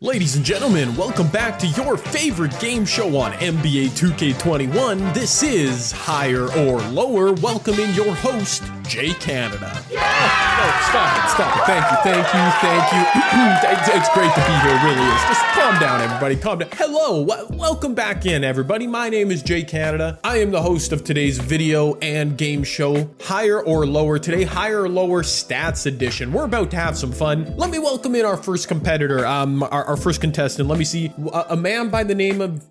Ladies and gentlemen, welcome back to your favorite game show on NBA 2K21. This is Higher or Lower. Welcoming your host, Jay Canada. Yeah! Stop it. Thank you. It's great to be here, it really is. Just calm down, everybody, calm down. Hello, welcome back in, everybody. My name is Jay Canada. I am the host of today's video and game show, Higher or Lower. Today, Higher or Lower Stats Edition. We're about to have some fun. Let me welcome in our first competitor, our first contestant. Let me see, a man by the name of,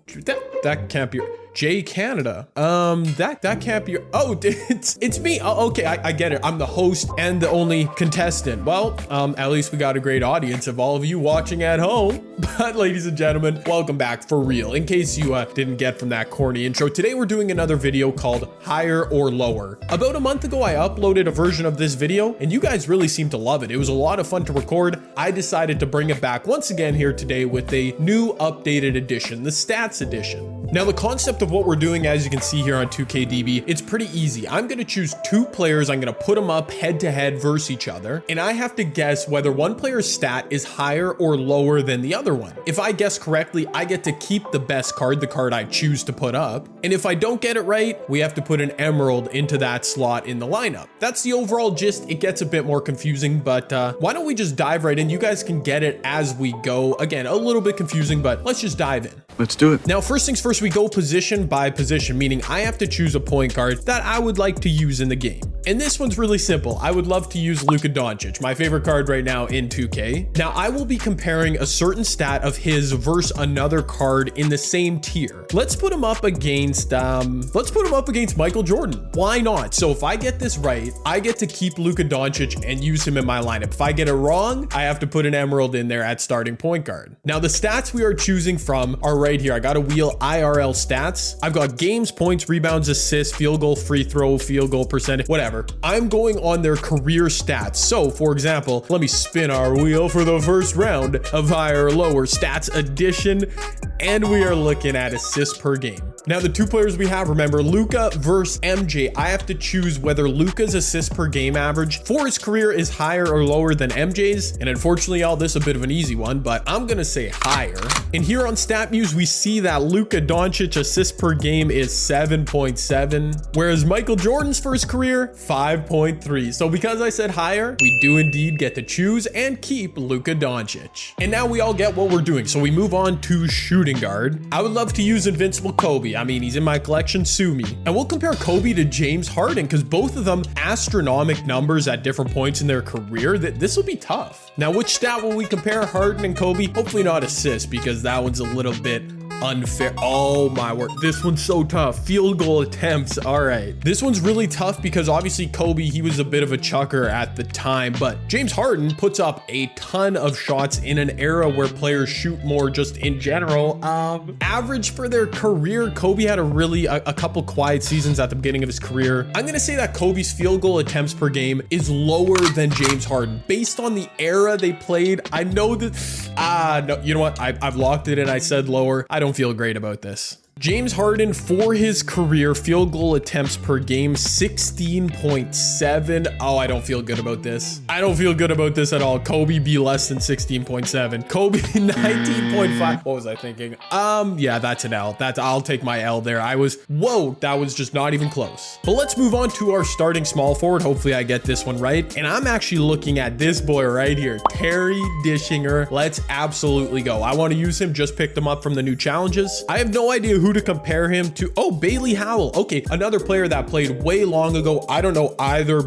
that can't be, Jay Canada. That can't be, oh, it's me. Oh, okay, I get it. I'm the host and the only contestant. Well, at least we got a great audience of all of you watching at home. But ladies and gentlemen, welcome back for real. In case you didn't get from that corny intro, today we're doing another video called Higher or Lower. About a month ago, I uploaded a version of this video and you guys really seemed to love it. It was a lot of fun to record. I decided to bring it back once again here today with a new updated edition, the Stats Edition. Now, the concept of what we're doing, as you can see here on 2KDB, it's pretty easy. I'm going to choose two players. I'm going to put them up head to head versus each other. And I have to guess whether one player's stat is higher or lower than the other one. If I guess correctly, I get to keep the best card, the card I choose to put up. And if I don't get it right, we have to put an emerald into that slot in the lineup. That's the overall gist. It gets a bit more confusing, but why don't we just dive right in? You guys can get it as we go. Again, a little bit confusing, but let's just dive in. Let's do it. Now, first things first, we go position by position, meaning I have to choose a point guard that I would like to use in the game. And this one's really simple. I would love to use Luka Doncic, my favorite card right now in 2K. Now, I will be comparing a certain stat of his versus another card in the same tier. Let's put him up against Michael Jordan. Why not? So if I get this right, I get to keep Luka Doncic and use him in my lineup. If I get it wrong, I have to put an emerald in there at starting point guard. Now, the stats we are choosing from are right here. I got a wheel IRL stats. I've got games, points, rebounds, assists, field goal, free throw, field goal percentage, whatever. I'm going on their career stats. So for example, let me spin our wheel for the first round of Higher or Lower Stats Edition. And we are looking at assists per game. Now, the two players we have, remember, Luka versus MJ. I have to choose whether Luka's assist per game average for his career is higher or lower than MJ's. And unfortunately, y'all, this is a bit of an easy one, but I'm gonna say higher. And here on StatMuse, we see that Luka Doncic assist per game is 7.7, whereas Michael Jordan's for his career, 5.3. So because I said higher, we do indeed get to choose and keep Luka Doncic. And now we all get what we're doing. So we move on to shooting guard. I would love to use Invincible Kobe. I mean, he's in my collection, sue me. And we'll compare Kobe to James Harden because both of them astronomical numbers at different points in their career. This will be tough. Now, which stat will we compare Harden and Kobe? Hopefully not assists because that one's a little bit unfair. Oh my word, this one's so tough. Field goal attempts. All right, this one's really tough because obviously Kobe, he was a bit of a chucker at the time, but James Harden puts up a ton of shots in an era where players shoot more just in general. Average for their career, Kobe had a couple quiet seasons at the beginning of his career. I'm gonna say that Kobe's field goal attempts per game is lower than James Harden based on the era they played. I know that no, you know what, I've locked it and I said lower. I don't feel great about this. James Harden for his career field goal attempts per game 16.7. Oh, I don't feel good about this. I don't feel good about this at all. Kobe be less than 16.7. Kobe 19.5. What was I thinking? Yeah, that's an L. I'll take my L there. That was just not even close. But let's move on to our starting small forward. Hopefully I get this one right. And I'm actually looking at this boy right here, Terry Dishinger. Let's absolutely go. I want to use him. Just picked him up from the new challenges. I have no idea who to compare him to. Oh, Bailey Howell. Okay, another player that played way long ago. I don't know either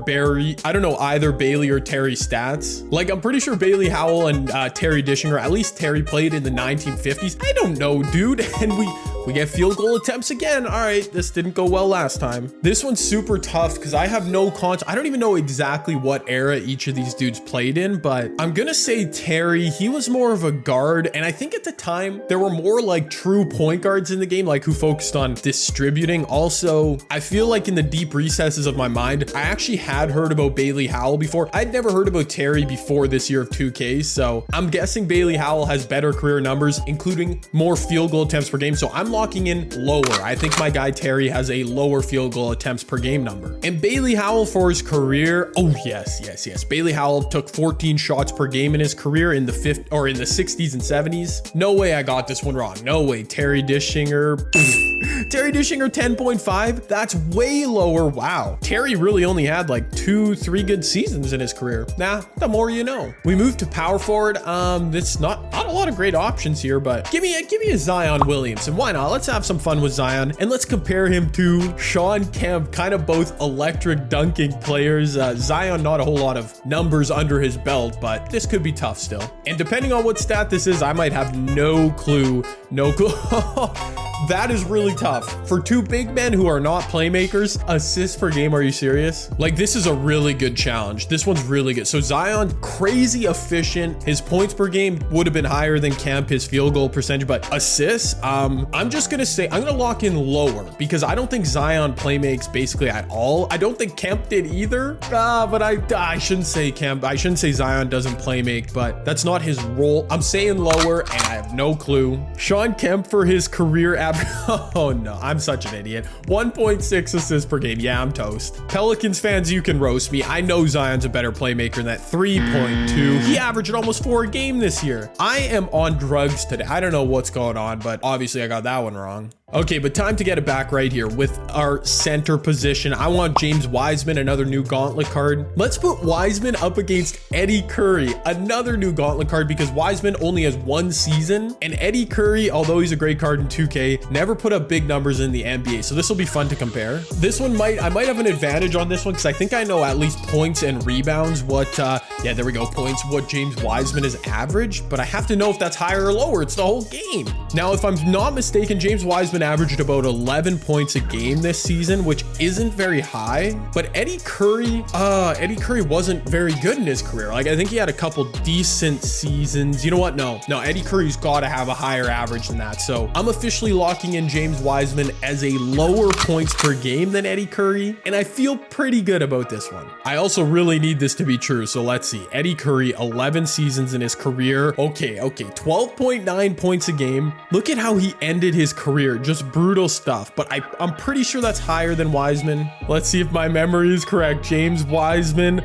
Bailey or Terry stats. Like, I'm pretty sure Bailey Howell and Terry Dishinger, at least Terry played in the 1950s. I don't know, dude. And we get field goal attempts again. All right, this didn't go well last time. This one's super tough because I have no context. I don't even know exactly what era each of these dudes played in, but I'm gonna say Terry. He was more of a guard, and I think at the time there were more like true point guards in the game, like who focused on distributing. Also, I feel like in the deep recesses of my mind, I actually had heard about Bailey Howell before. I'd never heard about Terry before this year of 2K, so I'm guessing Bailey Howell has better career numbers, including more field goal attempts per game. So I'm locking in lower. I think my guy Terry has a lower field goal attempts per game number. And Bailey Howell for his career. Oh, yes. Bailey Howell took 14 shots per game in his career in the 60s and 70s. No way I got this one wrong. No way. Terry Dishinger. Terry Dishinger 10.5. That's way lower. Wow. Terry really only had like 2-3 good seasons in his career. Nah, the more you know. We move to power forward. It's not a lot of great options here, but give me a Zion Williamson. Why not? Let's have some fun with Zion and let's compare him to Sean Kemp, kind of both electric dunking players. Zion, not a whole lot of numbers under his belt, but this could be tough still. And depending on what stat this is, I might have no clue. That is really tough. For two big men who are not playmakers, assists per game, are you serious? Like, this is a really good challenge. This one's really good. So Zion, crazy efficient. His points per game would have been higher than Kamp, his field goal percentage, but assists, I'm just gonna say, I'm gonna lock in lower because I don't think Zion playmakes basically at all. I don't think Kamp did either, but I shouldn't say Kamp. I shouldn't say Zion doesn't playmake, but that's not his role. I'm saying lower and I have no clue. Sean Kemp for his career average. Oh no, I'm such an idiot. 1.6 assists per game. Yeah, I'm toast. Pelicans fans, you can roast me. I know Zion's a better playmaker than that. 3.2. He averaged almost 4 a game this year. I am on drugs today. I don't know what's going on, but obviously I got that one wrong. Okay, but time to get it back right here with our center position. I want James Wiseman, another new gauntlet card. Let's put Wiseman up against Eddie Curry, another new gauntlet card because Wiseman only has 1 season. And Eddie Curry, although he's a great card in 2K, never put up big numbers in the NBA. So this will be fun to compare. This one I might have an advantage on this one because I think I know at least points and rebounds yeah, there we go, points, what James Wiseman is average, but I have to know if that's higher or lower. It's the whole game. Now, if I'm not mistaken, James Wiseman averaged about 11 points a game this season, which isn't very high, but Eddie Curry wasn't very good in his career. Like, I think he had a couple decent seasons. You know what? No, Eddie Curry's got to have a higher average than that. So I'm officially locking in James Wiseman as a lower points per game than Eddie Curry, and I feel pretty good about this one. I also really need this to be true, so let's see. Eddie Curry, 11 seasons in his career. Okay, 12.9 points a game. Look at how he ended his career. Just brutal stuff, but I'm pretty sure that's higher than Wiseman. Let's see if my memory is correct. James Wiseman,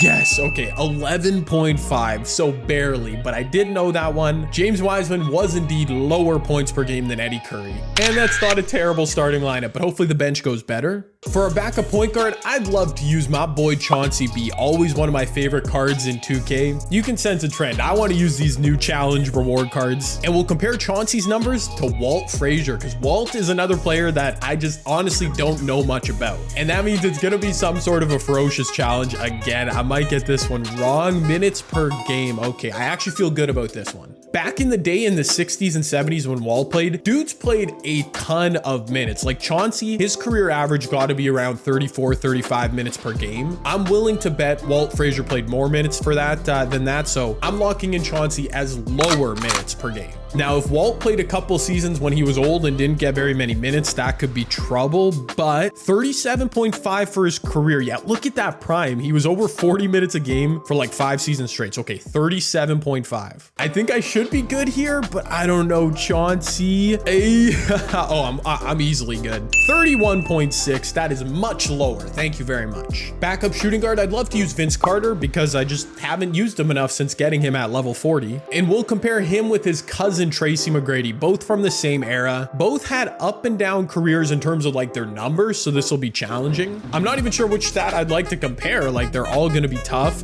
yes, okay, 11.5, so barely, but I did know that one. James Wiseman was indeed lower points per game than Eddie Curry, and that's not a terrible starting lineup, but hopefully the bench goes better. For our backup point guard, I'd love to use my boy Chauncey B, always one of my favorite cards in 2K. You can sense a trend. I want to use these new challenge reward cards, and we'll compare Chauncey's numbers to Walt Frazier, because Walt is another player that I just honestly don't know much about. And that means it's going to be some sort of a ferocious challenge. Again, I might get this one wrong. Minutes per game. Okay, I actually feel good about this one. Back in the day in the 60s and 70s when Walt played, dudes played a ton of minutes. Like Chauncey, his career average got to be around 34-35 minutes per game. I'm willing to bet Walt Frazier played more minutes for that than that, so I'm locking in Chauncey as lower minutes per game. Now, if Walt played a couple seasons when he was old and didn't get very many minutes, that could be trouble, but 37.5 for his career. Yeah, look at that prime. He was over 40 minutes a game for like 5 seasons straight. Okay, 37.5. I think I should be good here, but I don't know. Chauncey, I'm easily good. 31.6. That is much lower. Thank you very much. Backup shooting guard, I'd love to use Vince Carter because I just haven't used him enough since getting him at level 40. And we'll compare him with his cousin Tracy McGrady, both from the same era. Both had up and down careers in terms of like their numbers, so this will be challenging. I'm not even sure which stat I'd like to compare. Like, they're all going to be tough.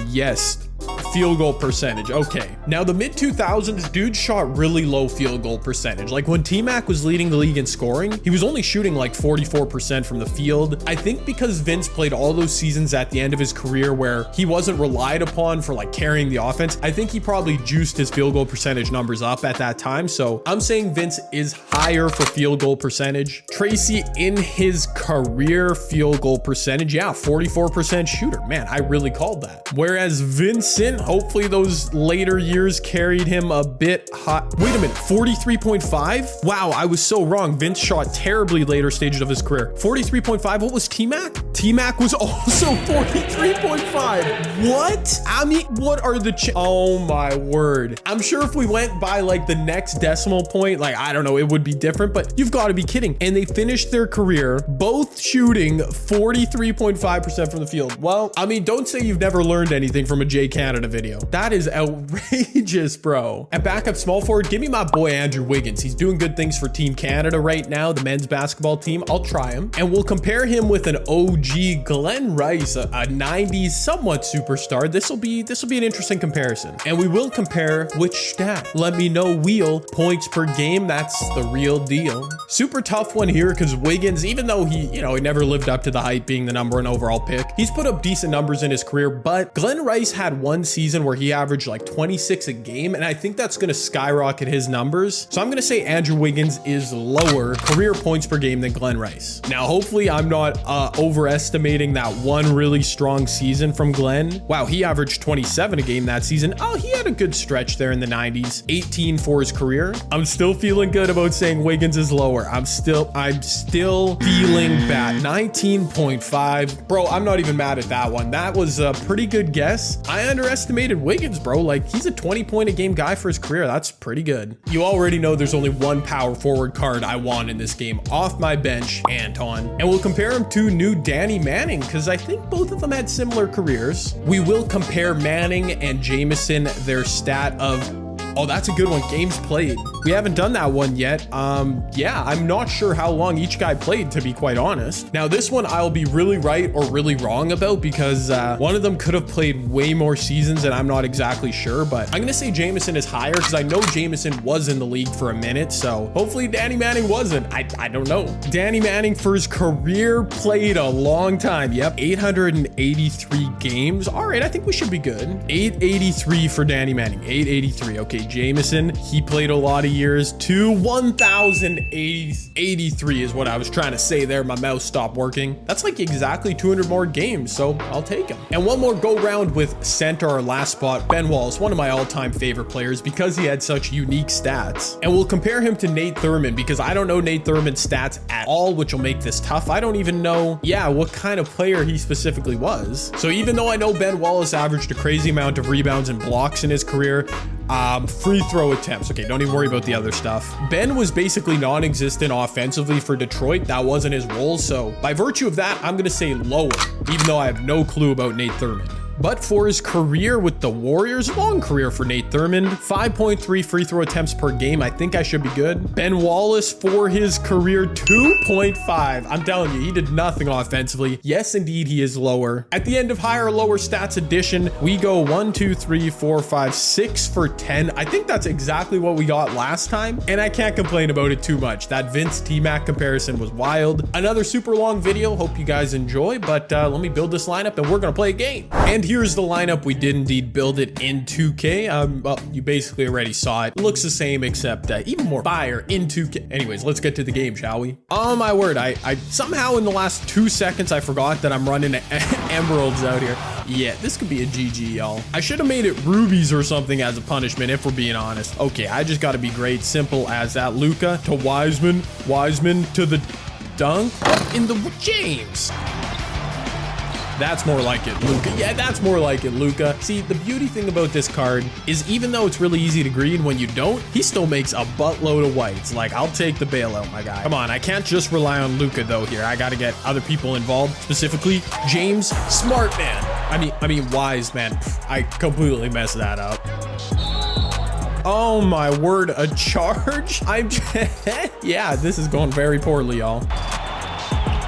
Yes. Field goal percentage. Okay. Now the mid 2000s, dude shot really low field goal percentage. Like when T-Mac was leading the league in scoring, he was only shooting like 44% from the field. I think because Vince played all those seasons at the end of his career where he wasn't relied upon for like carrying the offense, I think he probably juiced his field goal percentage numbers up at that time. So I'm saying Vince is higher for field goal percentage. Tracy in his career field goal percentage, yeah, 44% shooter. Man, I really called that. Whereas Vincent, Hopefully those later years carried him a bit hot. Wait a minute, 43.5? Wow, I was so wrong. Vince shot terribly later stages of his career. 43.5, what was T-Mac? T-Mac was also 43.5. What? I mean, what are the oh my word. I'm sure if we went by like the next decimal point, like, I don't know, it would be different, but you've got to be kidding. And they finished their career both shooting 43.5% from the field. Well, I mean, don't say you've never learned anything from a J Canada video. That is outrageous, bro. At backup small forward, give me my boy Andrew Wiggins. He's doing good things for Team Canada right now, the men's basketball team. I'll try him. And we'll compare him with an OG Glenn Rice, a 90s somewhat superstar. This will be an interesting comparison. And we will compare which stat. Let me know, wheel, points per game. That's the real deal. Super tough one here because Wiggins, even though he never lived up to the hype being the #1 overall pick, he's put up decent numbers in his career. But Glenn Rice had one season where he averaged like 26 a game, and I think that's going to skyrocket his numbers. So I'm going to say Andrew Wiggins is lower career points per game than Glenn Rice. Now, hopefully I'm not overestimating that one really strong season from Glenn. Wow, he averaged 27 a game that season. Oh, he had a good stretch there in the 90s, 18 for his career. I'm still feeling good about saying Wiggins is lower. I'm still feeling bad. 19.5. Bro, I'm not even mad at that one. That was a pretty good guess. I underestimated Wiggins, bro. Like, he's a 20-point a game guy for his career. That's pretty good. You already know there's only one power forward card I want in this game. Off my bench, Anton. And we'll compare him to new Danny Manning because I think both of them had similar careers. We will compare Manning and Jameson, their stat of, oh, that's a good one, games played. We haven't done that one yet. Yeah, I'm not sure how long each guy played, to be quite honest. Now, this one I'll be really right or really wrong about because one of them could have played way more seasons and I'm not exactly sure, but I'm gonna say Jameson is higher because I know Jameson was in the league for a minute, so hopefully Danny Manning wasn't. I don't know. Danny Manning for his career played a long time. Yep, 883 games. All right, I think we should be good. 883 for Danny Manning, 883. Okay, Jameson, he played a lot of years. 1,083 is what I was trying to say there. My mouse stopped working. That's like exactly 200 more games, so I'll take him. And one more go round with center, our last spot. Ben Wallace, one of my all-time favorite players because he had such unique stats. And we'll compare him to Nate Thurman because I don't know Nate Thurman's stats at all, which will make this tough. I don't even know, what kind of player he specifically was. So even though I know Ben Wallace averaged a crazy amount of rebounds and blocks in his career, free throw attempts. Okay, don't even worry about the other stuff. Ben was basically non-existent offensively for Detroit. That wasn't his role. So by virtue of that, I'm going to say lower, even though I have no clue about Nate Thurman. But for his career with the Warriors, long career for Nate Thurman, 5.3 free throw attempts per game. I think I should be good. Ben Wallace for his career, 2.5. I'm telling you, he did nothing offensively. Yes, indeed, he is lower. At the end of higher or lower stats edition, we go 1, 2, 3, 4, 5, 6 for 10. I think that's exactly what we got last time, and I can't complain about it too much. That Vince T-Mac comparison was wild. Another super long video. Hope you guys enjoy, but let me build this lineup and we're gonna play a game. And here's the lineup. We did indeed build it in 2K. Well, you basically already saw it. Looks the same, except even more fire in 2K. Anyways, let's get to the game, shall we? Oh my word, I somehow in the last 2 seconds, I forgot that I'm running emeralds out here. Yeah, this could be a GG, y'all. I should have made it rubies or something as a punishment, if we're being honest. Okay, I just got to be great. Simple as that. Luka to Wiseman. Wiseman to the dunk. In the James. That's more like it, Luka. Yeah, that's more like it, Luka. See, the beauty thing about this card is even though it's really easy to green, when you don't, he still makes a buttload of whites. Like, I'll take the bailout, my guy. Come on, I can't just rely on Luka though here. I got to get other people involved, specifically James Smart Man. I mean, Wise Man. I completely messed that up. Oh my word, a charge? Yeah, this is going very poorly, y'all.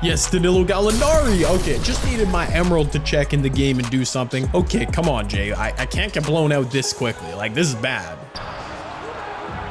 Yes, Danilo Gallinari. Okay, just needed my emerald to check in the game and do something. Okay, come on, Jay. I can't get blown out this quickly. Like, this is bad.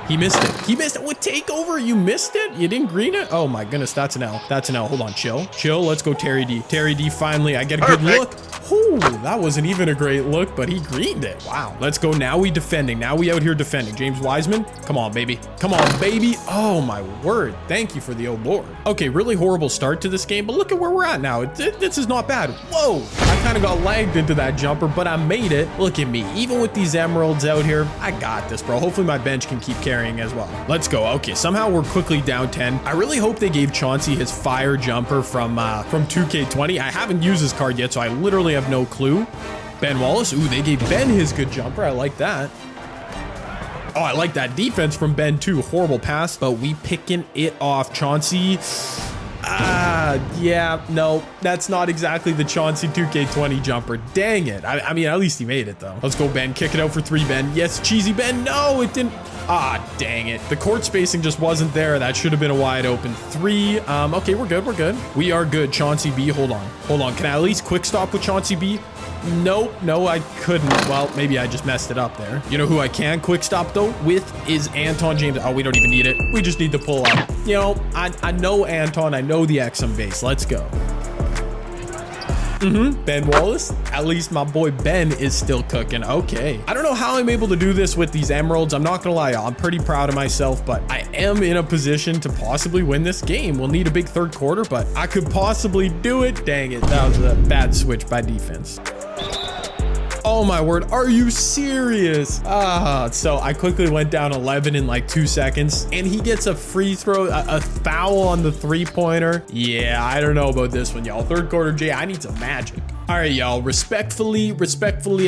He missed it. He missed it. With takeover, you missed it? You didn't green it? Oh my goodness, that's an L. That's an L. Hold on, chill. Chill, let's go Terry D. Terry D, finally, I get a good look. Ooh, that wasn't even a great look, but he greened it. Wow. Let's go. Now we defending. Now we out here defending. James Wiseman. Come on, baby. Come on, baby. Oh, my word. Thank you for the oh Lord. Okay, really horrible start to this game, but look at where we're at now. This is not bad. Whoa. I kind of got lagged into that jumper, but I made it. Look at me. Even with these emeralds out here, I got this, bro. Hopefully my bench can keep carrying as well. Let's go. Okay, somehow we're quickly down 10. I really hope they gave Chauncey his fire jumper from 2K20. I haven't used his card yet, so I literally have no clue. Ben Wallace. Ooh, they gave Ben his good jumper. I like that. Oh, I like that defense from Ben too. Horrible pass, but we picking it off. Chauncey. Yeah, no, that's not exactly the Chauncey 2K20 jumper. Dang it. I mean, at least he made it though. Let's go, Ben. Kick it out for 3, Ben. Yes, cheesy Ben. No, it didn't. Dang it. The court spacing just wasn't there. That should have been a wide open 3. Okay, we're good. We're good. We are good. Chauncey B. Hold on. Hold on. Can I at least quick stop with Chauncey B? Nope. No, I couldn't. Well, maybe I just messed it up there. You know who I can quick stop though with is Anton James. Oh, we don't even need it. We just need to pull up. You know, I know Anton. I know the XM base. Let's go. Ben Wallace. At least my boy Ben is still cooking. Okay. I don't know how I'm able to do this with these emeralds. I'm not gonna lie, I'm pretty proud of myself, but I am in a position to possibly win this game. We'll need a big third quarter, but I could possibly do it. Dang it. That was a bad switch by defense. Oh my word, are you serious? So I quickly went down 11 in like 2 seconds, and he gets a free throw, a foul on the 3-pointer. Yeah, I don't know about this one, y'all. Third quarter, Jay, I need some magic. All right, y'all, respectfully,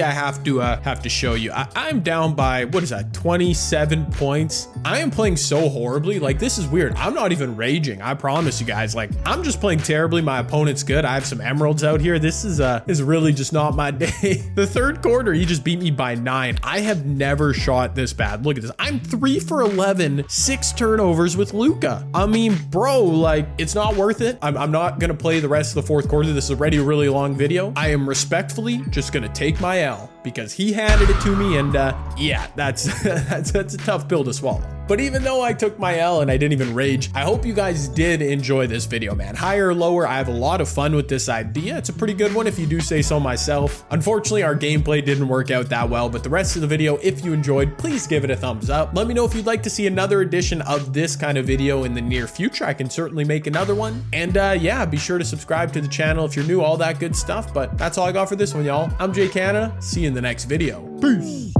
I have to show you. I'm down by, what is that, 27 points. I am playing so horribly. Like, this is weird. I'm not even raging. I promise you guys. Like, I'm just playing terribly. My opponent's good. I have some emeralds out here. This is really just not my day. The third quarter, he just beat me by 9. I have never shot this bad. Look at this. I'm 3 for 11, 6 turnovers with Luka. I mean, bro, like, it's not worth it. I'm not going to play the rest of the fourth quarter. This is already a really long video. I am respectfully just gonna take my L because he handed it to me, and yeah, that's a tough pill to swallow. But even though I took my L and I didn't even rage, I hope you guys did enjoy this video, man. Higher or lower, I have a lot of fun with this idea. It's a pretty good one if you do say so myself. Unfortunately, our gameplay didn't work out that well, but the rest of the video, if you enjoyed, please give it a thumbs up. Let me know if you'd like to see another edition of this kind of video in the near future. I can certainly make another one. And yeah, be sure to subscribe to the channel if you're new, all that good stuff. But that's all I got for this one, y'all. I'm Jay Canada. See you in the next video. Peace.